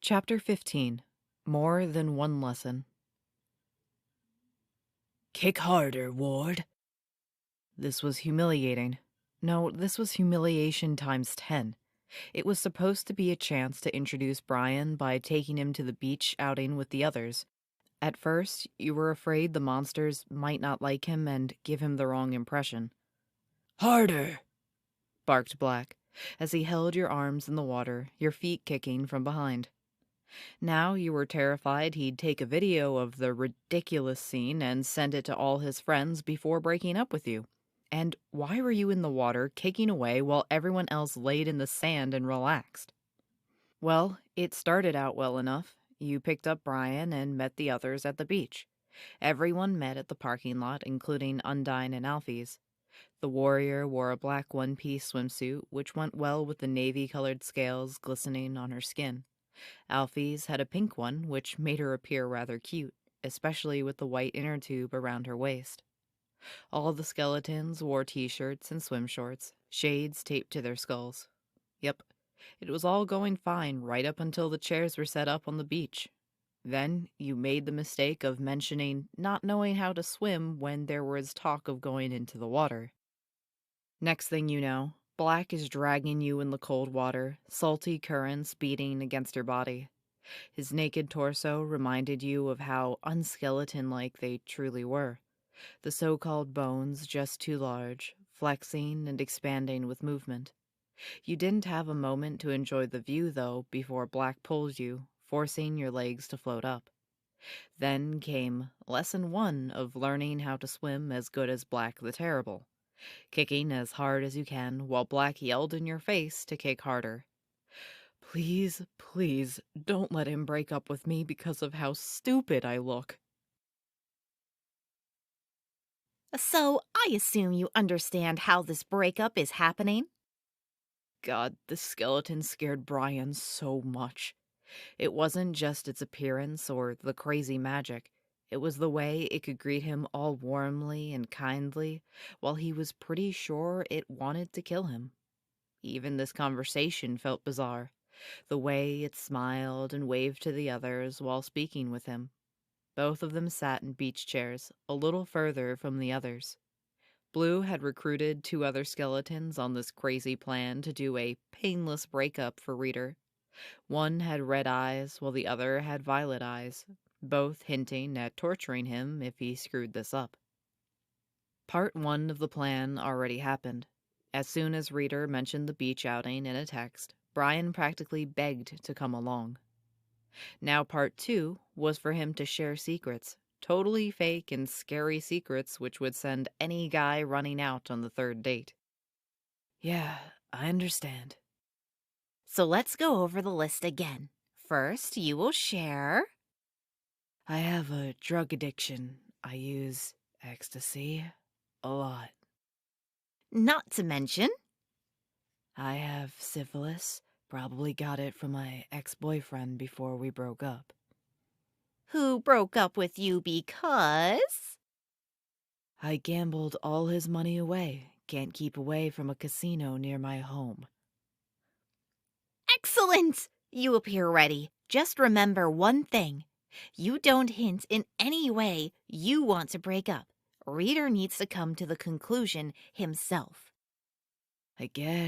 Chapter 15. More Than One Lesson. Kick harder, Ward. This was humiliating. No, this was humiliation times 10. It was supposed to be a chance to introduce Brian by taking him to the beach outing with the others. At first, you were afraid the monsters might not like him and give him the wrong impression. Harder! Barked Black, as he held your arms in the water, your feet kicking from behind. Now you were terrified he'd take a video of the ridiculous scene and send it to all his friends before breaking up with you. And why were you in the water kicking away while everyone else laid in the sand and relaxed? Well, it started out well enough. You picked up Brian and met the others at the beach. Everyone met at the parking lot, including Undine and Alfie's. The warrior wore a black one-piece swimsuit, which went well with the navy-colored scales glistening on her skin. Alfie's had a pink one, which made her appear rather cute, especially with the white inner tube around her waist. All the skeletons wore t-shirts and swim shorts, shades taped to their skulls. Yep, it was all going fine right up until the chairs were set up on the beach. Then you made the mistake of mentioning not knowing how to swim when there was talk of going into the water. Next thing you know, Black is dragging you in the cold water, salty currents beating against your body. His naked torso reminded you of how unskeleton-like they truly were. The so-called bones just too large, flexing and expanding with movement. You didn't have a moment to enjoy the view, though, before Black pulled you, forcing your legs to float up. Then came Lesson 1 of learning how to swim as good as Black the Terrible. Kicking as hard as you can while Black yelled in your face to kick harder. Please, please, don't let him break up with me because of how stupid I look. So, I assume you understand how this breakup is happening? God, the skeleton scared Brian so much. It wasn't just its appearance or the crazy magic. It was the way it could greet him all warmly and kindly, while he was pretty sure it wanted to kill him. Even this conversation felt bizarre. The way it smiled and waved to the others while speaking with him. Both of them sat in beach chairs, a little further from the others. Blue had recruited 2 other skeletons on this crazy plan to do a painless breakup for Reader. One had red eyes, while the other had violet eyes, both hinting at torturing him if he screwed this up. Part 1 of the plan already happened. As soon as Reader mentioned the beach outing in a text, Brian practically begged to come along. Now Part 2 was for him to share secrets, totally fake and scary secrets which would send any guy running out on the 3rd date. Yeah, I understand. So let's go over the list again. First, you will share... I have a drug addiction. I use ecstasy a lot. Not to mention... I have syphilis. Probably got it from my ex-boyfriend before we broke up. Who broke up with you because... I gambled all his money away. Can't keep away from a casino near my home. Excellent! You appear ready. Just remember one thing. You don't hint in any way you want to break up. Reader needs to come to the conclusion himself. I get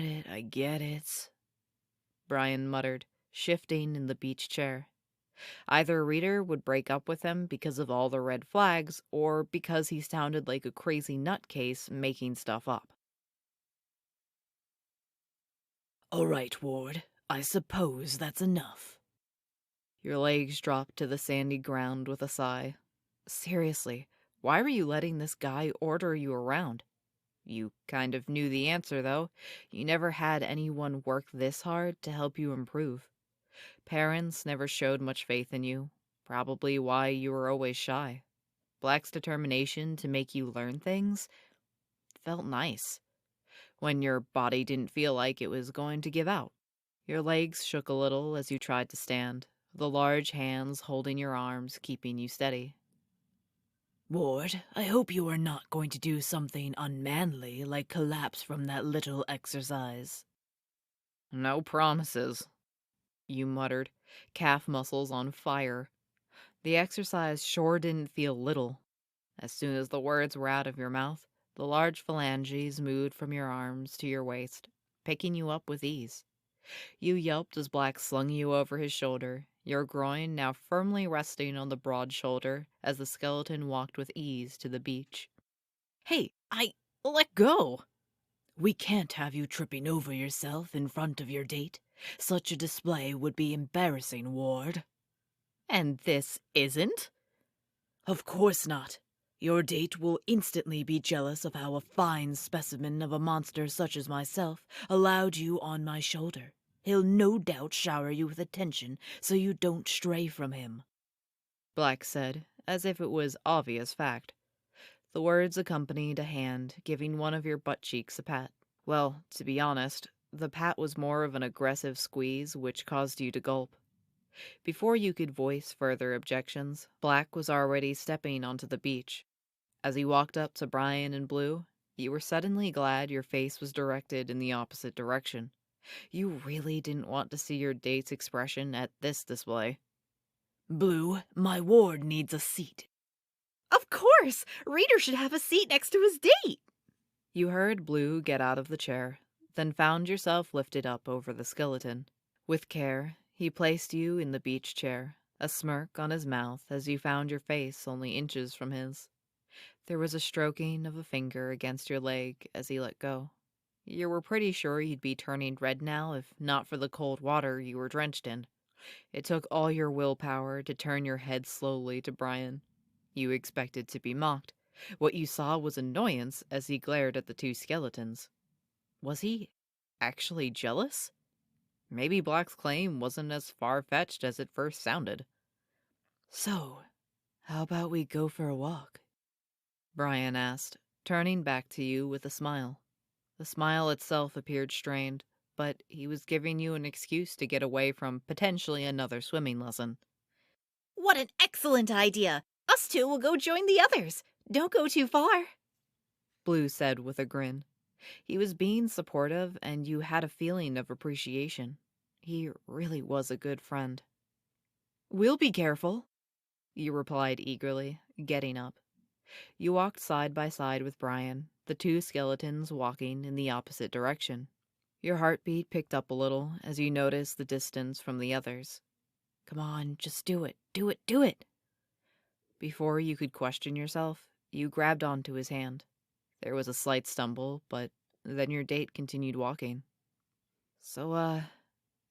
it. Brian muttered, shifting in the beach chair. Either Reader would break up with him because of all the red flags, or because he sounded like a crazy nutcase making stuff up. All right, Ward. I suppose that's enough. Your legs dropped to the sandy ground with a sigh. Seriously, why were you letting this guy order you around? You kind of knew the answer, though. You never had anyone work this hard to help you improve. Parents never showed much faith in you, probably why you were always shy. Black's determination to make you learn things felt nice. When your body didn't feel like it was going to give out. Your legs shook a little as you tried to stand, the large hands holding your arms, keeping you steady. Ward, I hope you are not going to do something unmanly like collapse from that little exercise. No promises. you muttered, calf muscles on fire. The exercise sure didn't feel little. As soon as the words were out of your mouth, the large phalanges moved from your arms to your waist, picking you up with ease. You yelped as Black slung you over his shoulder, your groin now firmly resting on the broad shoulder as the skeleton walked with ease to the beach. Hey, let go! We can't have you tripping over yourself in front of your date. Such a display would be embarrassing, Ward. And this isn't? Of course not. Your date will instantly be jealous of how a fine specimen of a monster such as myself allowed you on my shoulder. He'll no doubt shower you with attention so you don't stray from him. Black said, as if it was obvious fact. The words accompanied a hand giving one of your butt cheeks a pat. Well, to be honest, the pat was more of an aggressive squeeze which caused you to gulp. Before you could voice further objections, Black was already stepping onto the beach. As he walked up to Brian and Blue, you were suddenly glad your face was directed in the opposite direction. You really didn't want to see your date's expression at this display. Blue, my ward needs a seat. Of course! Reader should have a seat next to his date! You heard Blue get out of the chair, then found yourself lifted up over the skeleton. With care, he placed you in the beach chair, a smirk on his mouth as you found your face only inches from his. There was a stroking of a finger against your leg as he let go. You were pretty sure you'd be turning red now if not for the cold water you were drenched in. It took all your willpower to turn your head slowly to Brian. You expected to be mocked. What you saw was annoyance as he glared at the two skeletons. Was he actually jealous? Maybe Black's claim wasn't as far-fetched as it first sounded. So, how about we go for a walk? Brian asked, turning back to you with a smile. The smile itself appeared strained, but he was giving you an excuse to get away from potentially another swimming lesson. What an excellent idea! Us two will go join the others. Don't go too far. Blue said with a grin. He was being supportive, and you had a feeling of appreciation. He really was a good friend. We'll be careful, you replied eagerly, getting up. You walked side by side with Brian, the two skeletons walking in the opposite direction. Your heartbeat picked up a little as you noticed the distance from the others. Come on, just do it, do it, do it. Before you could question yourself, you grabbed onto his hand. There was a slight stumble, but then your date continued walking. So,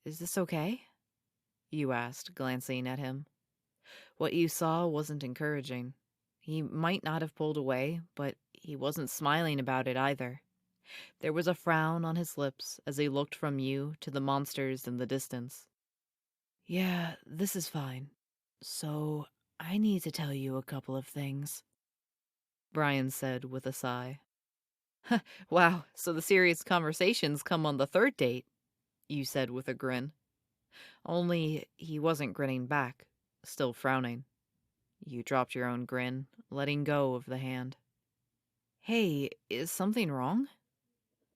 is this okay? You asked, glancing at him. What you saw wasn't encouraging. He might not have pulled away, but he wasn't smiling about it either. There was a frown on his lips as he looked from you to the monsters in the distance. Yeah, this is fine. So, I need to tell you a couple of things, Brian said with a sigh. Wow, so the serious conversations come on the third date, you said with a grin. Only he wasn't grinning back, still frowning. You dropped your own grin, letting go of the hand. Hey, is something wrong?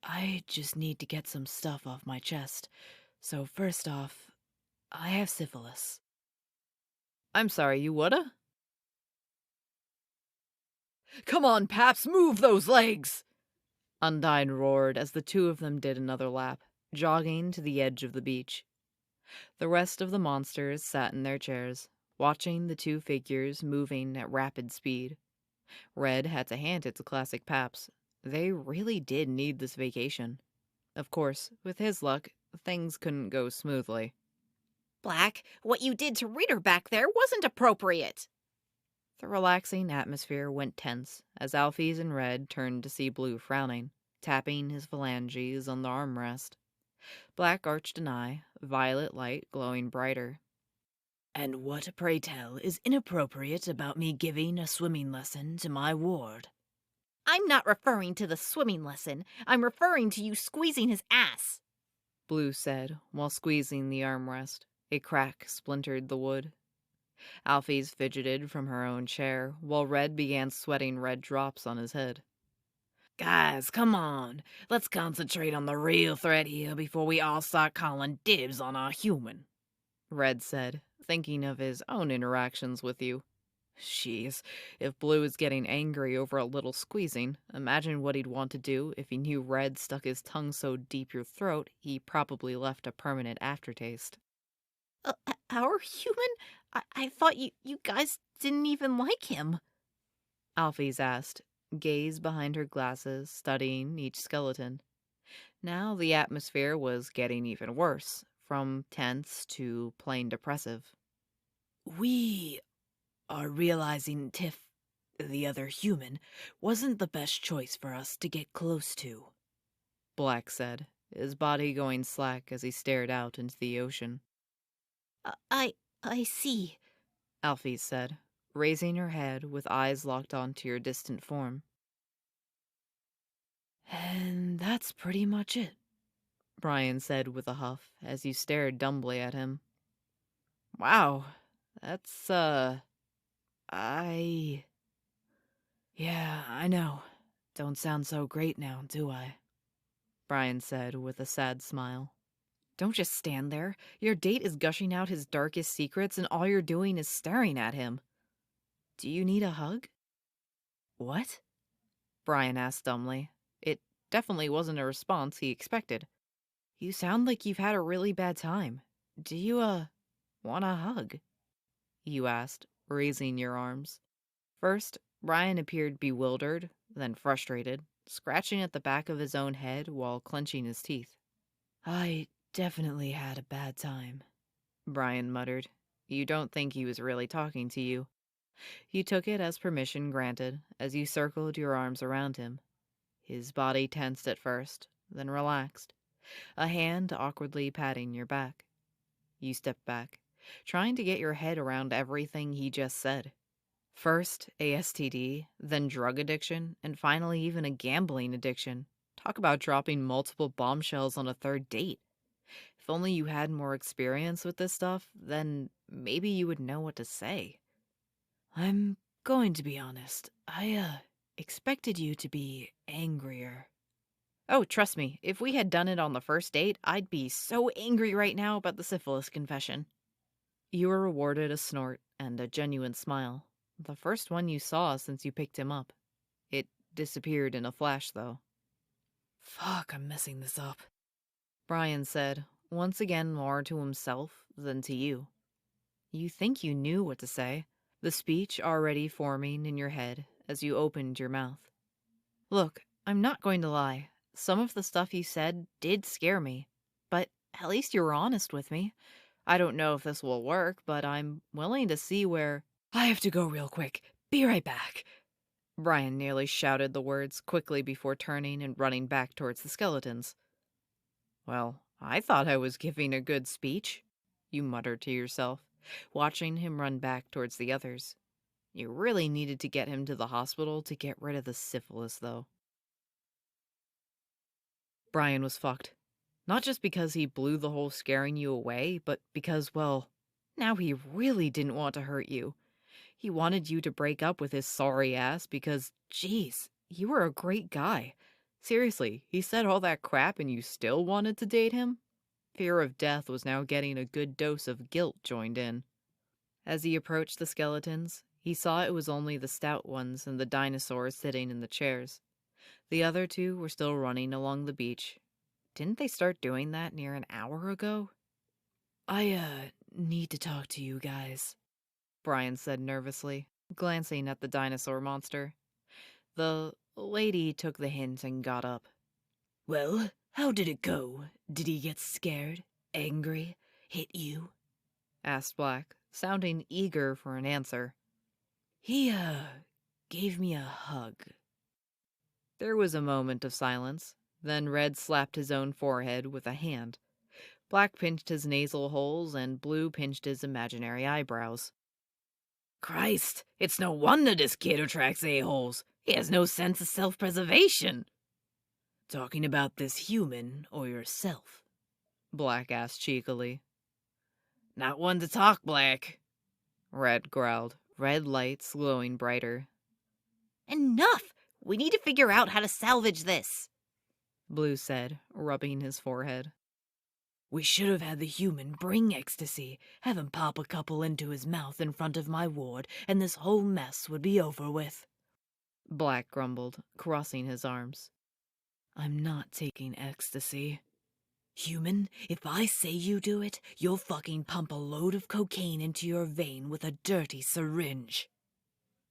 I just need to get some stuff off my chest. So first off, I have syphilis. I'm sorry, you woulda? Come on, Paps, move those legs! Undyne roared as the two of them did another lap, jogging to the edge of the beach. The rest of the monsters sat in their chairs, watching the two figures moving at rapid speed. Red had to hand it to Classic Paps. They really did need this vacation. Of course, with his luck, things couldn't go smoothly. Black, what you did to Reader back there wasn't appropriate. The relaxing atmosphere went tense as Alphys and Red turned to see Blue frowning, tapping his phalanges on the armrest. Black arched an eye, violet light glowing brighter. And what, pray tell, is inappropriate about me giving a swimming lesson to my ward? I'm not referring to the swimming lesson. I'm referring to you squeezing his ass, Blue said while squeezing the armrest. A crack splintered the wood. Alphys fidgeted from her own chair, while Red began sweating red drops on his head. Guys, come on. Let's concentrate on the real threat here before we all start calling dibs on our human. Red said, thinking of his own interactions with you. Jeez, if Blue is getting angry over a little squeezing, imagine what he'd want to do if he knew Red stuck his tongue so deep your throat he probably left a permanent aftertaste. Our human? I thought you guys didn't even like him. Alphys asked, gaze behind her glasses, studying each skeleton. Now the atmosphere was getting even worse, from tense to plain depressive. We are realizing the other human, wasn't the best choice for us to get close to. Black said, his body going slack as he stared out into the ocean. I see. Alphys said, raising her head with eyes locked onto your distant form. And that's pretty much it, Brian said with a huff as you stared dumbly at him. Wow, that's, Yeah, I know. Don't sound so great now, do I? Brian said with a sad smile. Don't just stand there. Your date is gushing out his darkest secrets and all you're doing is staring at him. Do you need a hug? What? Brian asked dumbly. It definitely wasn't a response he expected. You sound like you've had a really bad time. Do you, want a hug? You asked, raising your arms. First, Brian appeared bewildered, then frustrated, scratching at the back of his own head while clenching his teeth. I definitely had a bad time, Brian muttered. You don't think he was really talking to you. You took it as permission granted as you circled your arms around him. His body tensed at first, then relaxed, a hand awkwardly patting your back. You stepped back, trying to get your head around everything he just said. First, ASTD, then drug addiction, and finally even a gambling addiction. Talk about dropping multiple bombshells on a third date. If only you had more experience with this stuff, then maybe you would know what to say. I'm going to be honest. I, expected you to be angrier. Oh, trust me, if we had done it on the first date, I'd be so angry right now about the syphilis confession. You were rewarded a snort and a genuine smile. The first one you saw since you picked him up. It disappeared in a flash, though. Fuck, I'm messing this up, Brian said, once again more to himself than to you. You think you knew what to say, the speech already forming in your head as you opened your mouth. Look, I'm not going to lie. Some of the stuff you said did scare me, but at least you were honest with me. I don't know if this will work, but I'm willing to see where... I have to go real quick. Be right back. Brian nearly shouted the words quickly before turning and running back towards the skeletons. Well, I thought I was giving a good speech, you muttered to yourself, watching him run back towards the others. You really needed to get him to the hospital to get rid of the syphilis, though. Brian was fucked. Not just because he blew the whole scaring you away, but because, well, now he really didn't want to hurt you. He wanted you to break up with his sorry ass because, geez, you were a great guy. Seriously, he said all that crap and you still wanted to date him? Fear of death was now getting a good dose of guilt joined in. As he approached the skeletons, he saw it was only the stout ones and the dinosaurs sitting in the chairs. The other two were still running along the beach. Didn't they start doing that near an hour ago? I, need to talk to you guys, Brian said nervously, glancing at the dinosaur monster. The lady took the hint and got up. Well, how did it go? Did he get scared? Angry? Hit you? Asked Black, sounding eager for an answer. He, gave me a hug. There was a moment of silence. Then Red slapped his own forehead with a hand. Black pinched his nasal holes, and Blue pinched his imaginary eyebrows. Christ, it's no wonder this kid attracts a-holes. He has no sense of self-preservation. Talking about this human or yourself? Black asked cheekily. Not one to talk, Black, Red growled, red lights glowing brighter. Enough! We need to figure out how to salvage this. Blue said, rubbing his forehead. We should have had the human bring ecstasy, have him pop a couple into his mouth in front of my ward, and this whole mess would be over with. Black grumbled, crossing his arms. I'm not taking ecstasy. Human, if I say you do it, you'll fucking pump a load of cocaine into your vein with a dirty syringe.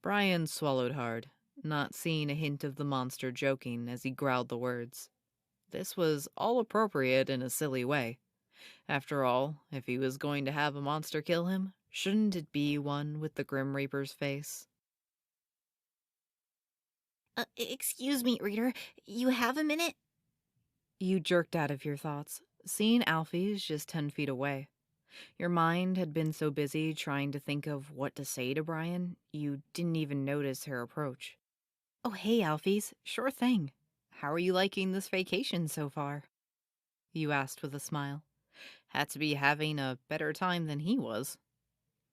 Brian swallowed hard, not seeing a hint of the monster joking as he growled the words. This was all appropriate in a silly way. After all, if he was going to have a monster kill him, shouldn't it be one with the Grim Reaper's face? Excuse me, reader. You have a minute? You jerked out of your thoughts, seeing Alfie's just 10 feet away. Your mind had been so busy trying to think of what to say to Brian, you didn't even notice her approach. Oh, hey, Alfies, sure thing. How are you liking this vacation so far? You asked with a smile. Had to be having a better time than he was.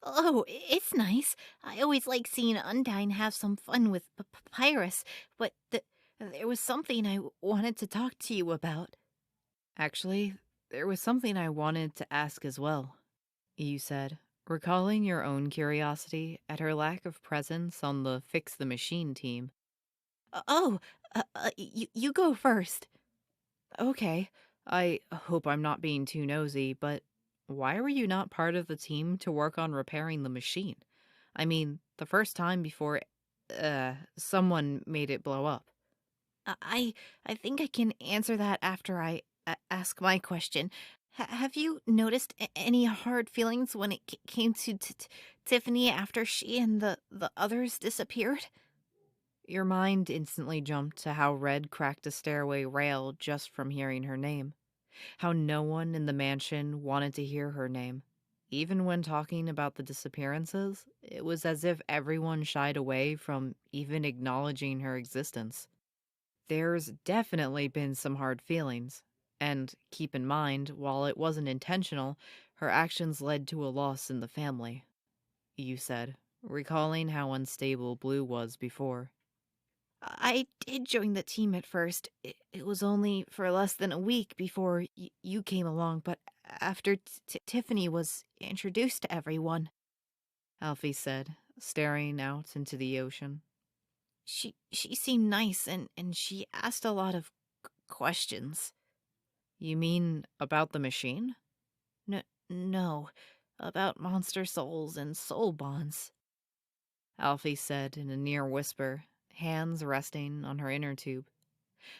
Oh, it's nice. I always like seeing Undine have some fun with Papyrus, but there was something I wanted to talk to you about. Actually, there was something I wanted to ask as well, you said, recalling your own curiosity at her lack of presence on the Fix the Machine team. You go first. Okay, I hope I'm not being too nosy, but why were you not part of the team to work on repairing the machine? I mean, the first time before, someone made it blow up. I think I can answer that after I ask my question. Have you noticed any hard feelings when it came to Tiffany after she and the others disappeared? Your mind instantly jumped to how Red cracked a stairway rail just from hearing her name. How no one in the mansion wanted to hear her name. Even when talking about the disappearances, it was as if everyone shied away from even acknowledging her existence. There's definitely been some hard feelings. And keep in mind, while it wasn't intentional, her actions led to a loss in the family, you said, recalling how unstable Blue was before. I did join the team at first. It was only for less than a week before you came along, but after Tiffany was introduced to everyone, Alfie said, staring out into the ocean. She seemed nice and she asked a lot of questions. You mean about the machine? No, about monster souls and soul bonds. Alfie said in a near whisper, hands resting on her inner tube.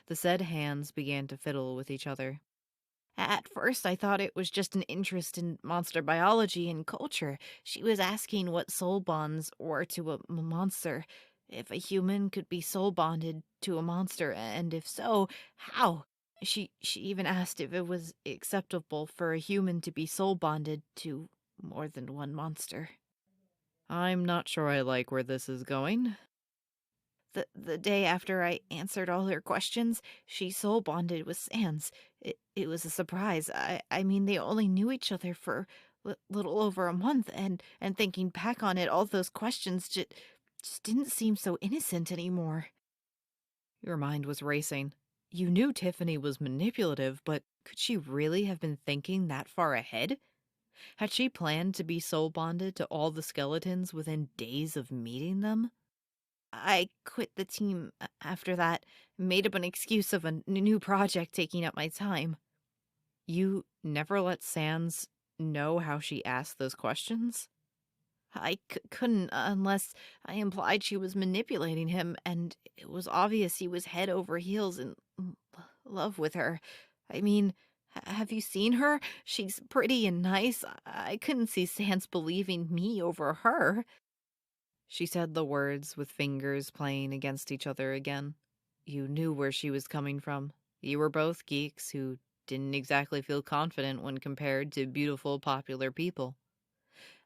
The said hands began to fiddle with each other. At first, I thought it was just an interest in monster biology and culture. She was asking what soul bonds were to a monster, if a human could be soul bonded to a monster, and if so, how? She even asked if it was acceptable for a human to be soul bonded to more than one monster. I'm not sure I like where this is going. The day after I answered all her questions, she soul bonded with Sans. It was a surprise. I mean, they only knew each other for little over a month, and thinking back on it, all those questions just didn't seem so innocent anymore. Your mind was racing. You knew Tiffany was manipulative, but could she really have been thinking that far ahead? Had she planned to be soul bonded to all the skeletons within days of meeting them? I quit the team after that, made up an excuse of a new project taking up my time. You never let Sans know how she asked those questions? I couldn't unless I implied she was manipulating him, and it was obvious he was head over heels in love with her. I mean, have you seen her? She's pretty and nice. I couldn't see Sans believing me over her. She said the words with fingers playing against each other again. You knew where she was coming from. You were both geeks who didn't exactly feel confident when compared to beautiful, popular people.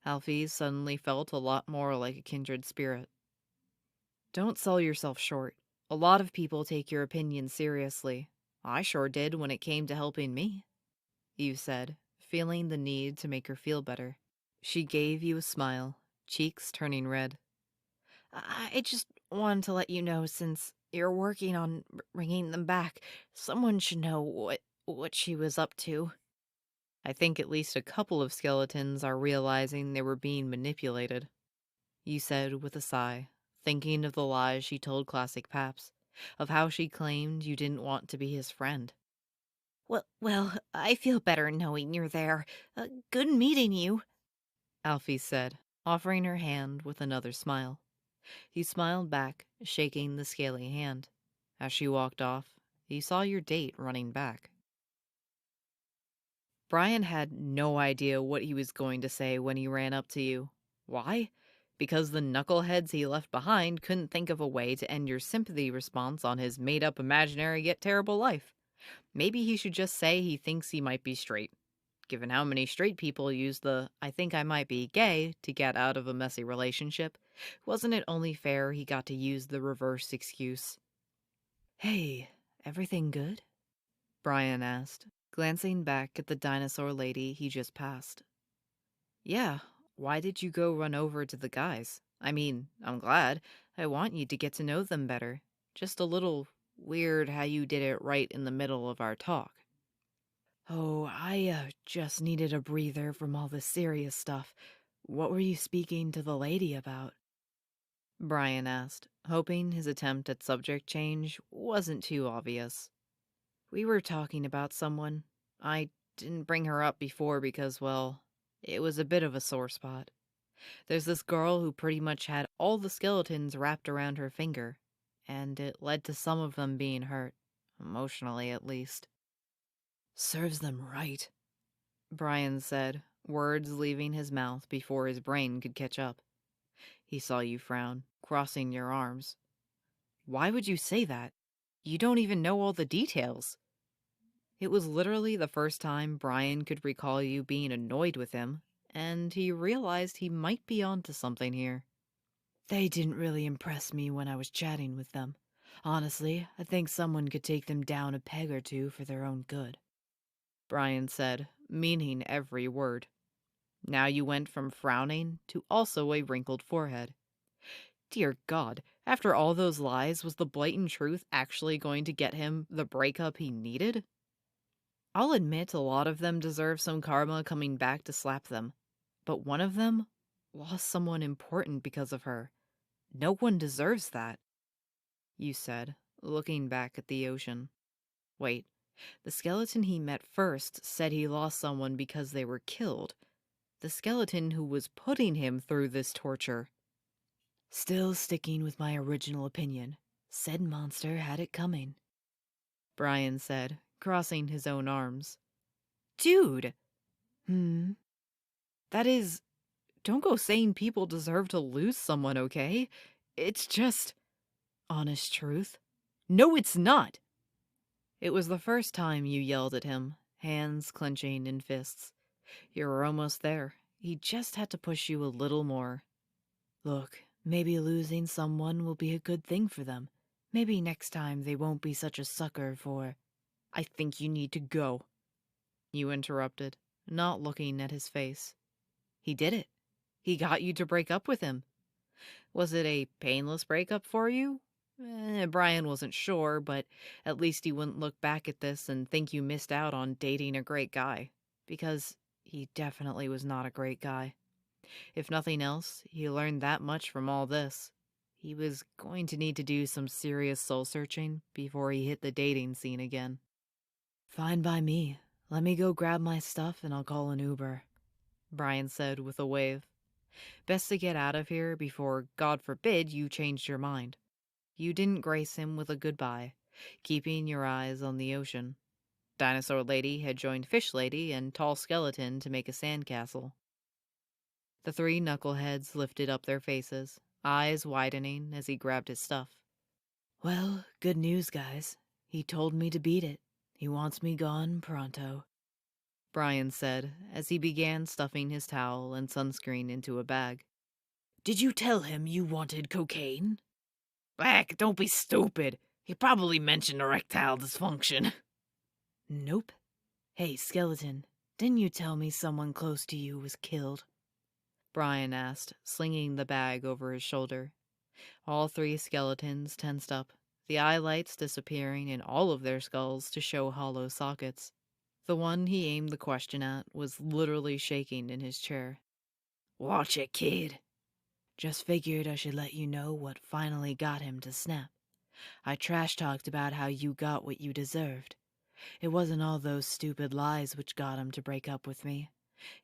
Alfie suddenly felt a lot more like a kindred spirit. Don't sell yourself short. A lot of people take your opinion seriously. I sure did when it came to helping me, you said, feeling the need to make her feel better. She gave you a smile, cheeks turning red. I just wanted to let you know, since you're working on bringing them back, someone should know what she was up to. I think at least a couple of skeletons are realizing they were being manipulated, you said with a sigh, thinking of the lies she told Classic Paps, of how she claimed you didn't want to be his friend. Well, I feel better knowing you're there. Good meeting you. Alfie said, offering her hand with another smile. He smiled back, shaking the scaly hand. As she walked off, he saw your date running back. Brian had no idea what he was going to say when he ran up to you. Why? Because the knuckleheads he left behind couldn't think of a way to end your sympathy response on his made-up imaginary yet terrible life. Maybe he should just say he thinks he might be straight. Given how many straight people use the "I think I might be gay" to get out of a messy relationship, wasn't it only fair he got to use the reverse excuse? "Hey, everything good?" Brian asked, glancing back at the dinosaur lady he just passed. "Yeah, why did you go run over to the guys? I mean, I'm glad. I want you to get to know them better. Just a little weird how you did it right in the middle of our talk." "Oh, I just needed a breather from all this serious stuff. What were you speaking to the lady about?" Brian asked, hoping his attempt at subject change wasn't too obvious. "We were talking about someone. I didn't bring her up before because, well, it was a bit of a sore spot. There's this girl who pretty much had all the skeletons wrapped around her finger, and it led to some of them being hurt, emotionally at least." "Serves them right," Brian said, words leaving his mouth before his brain could catch up. He saw you frown, crossing your arms. "Why would you say that? You don't even know all the details." It was literally the first time Brian could recall you being annoyed with him, and he realized he might be onto something here. "They didn't really impress me when I was chatting with them. Honestly, I think someone could take them down a peg or two for their own good," Brian said, meaning every word. Now you went from frowning to also a wrinkled forehead. Dear God, after all those lies, was the blatant truth actually going to get him the breakup he needed? I'll admit a lot of them deserve some karma coming back to slap them, but one of them lost someone important because of her. No one deserves that, you said, looking back at the ocean. Wait, the skeleton he met first said he lost someone because they were killed. The skeleton who was putting him through this torture. "Still sticking with my original opinion. Said monster had it coming," Brian said, crossing his own arms. "Dude!" That is, don't go saying people deserve to lose someone, okay? It's just honest truth. No, it's not! It was the first time you yelled at him, hands clenching in fists. You were almost there. He just had to push you a little more. "Look, maybe losing someone will be a good thing for them. Maybe next time they won't be such a sucker for—" "I think you need to go," you interrupted, not looking at his face. He did it. He got you to break up with him. Was it a painless breakup for you? Brian wasn't sure, but at least he wouldn't look back at this and think you missed out on dating a great guy. Because he definitely was not a great guy. If nothing else, he learned that much from all this. He was going to need to do some serious soul searching before he hit the dating scene again. "Fine by me. Let me go grab my stuff and I'll call an Uber," Brian said with a wave. Best to get out of here before, God forbid, you changed your mind. You didn't grace him with a goodbye, keeping your eyes on the ocean. Dinosaur Lady had joined Fish Lady and Tall Skeleton to make a sandcastle. The three knuckleheads lifted up their faces, eyes widening as he grabbed his stuff. "Well, good news, guys. He told me to beat it. He wants me gone pronto," Brian said as he began stuffing his towel and sunscreen into a bag. Did you tell him you wanted cocaine? Heck, don't be stupid. He probably mentioned erectile dysfunction. Nope. Hey, skeleton, didn't you tell me someone close to you was killed? Brian asked, slinging the bag over his shoulder. All three skeletons tensed up, the eye lights disappearing in all of their skulls to show hollow sockets. The one he aimed the question at was literally shaking in his chair. Watch it, kid. Just figured I should let you know what finally got him to snap. I trash-talked about how you got what you deserved. It wasn't all those stupid lies which got him to break up with me.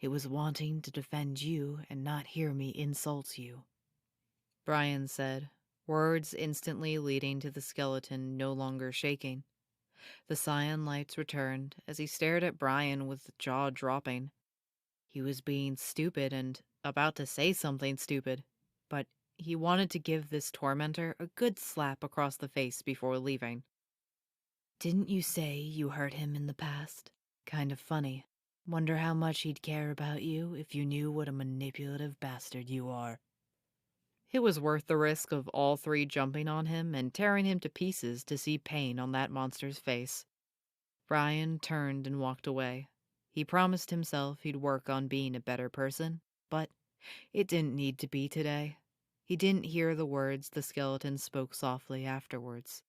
It was wanting to defend you and not hear me insult you. Brian said, words instantly leading to the skeleton no longer shaking. The cyan lights returned as he stared at Brian with jaw dropping. He was being stupid and about to say something stupid, but he wanted to give this tormentor a good slap across the face before leaving. Didn't you say you hurt him in the past? Kind of funny. Wonder how much he'd care about you if you knew what a manipulative bastard you are. It was worth the risk of all three jumping on him and tearing him to pieces to see pain on that monster's face. Brian turned and walked away. He promised himself he'd work on being a better person, but it didn't need to be today. He didn't hear the words the skeleton spoke softly afterwards.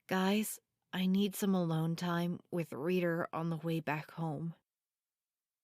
Guys, I need some alone time with Reader on the way back home.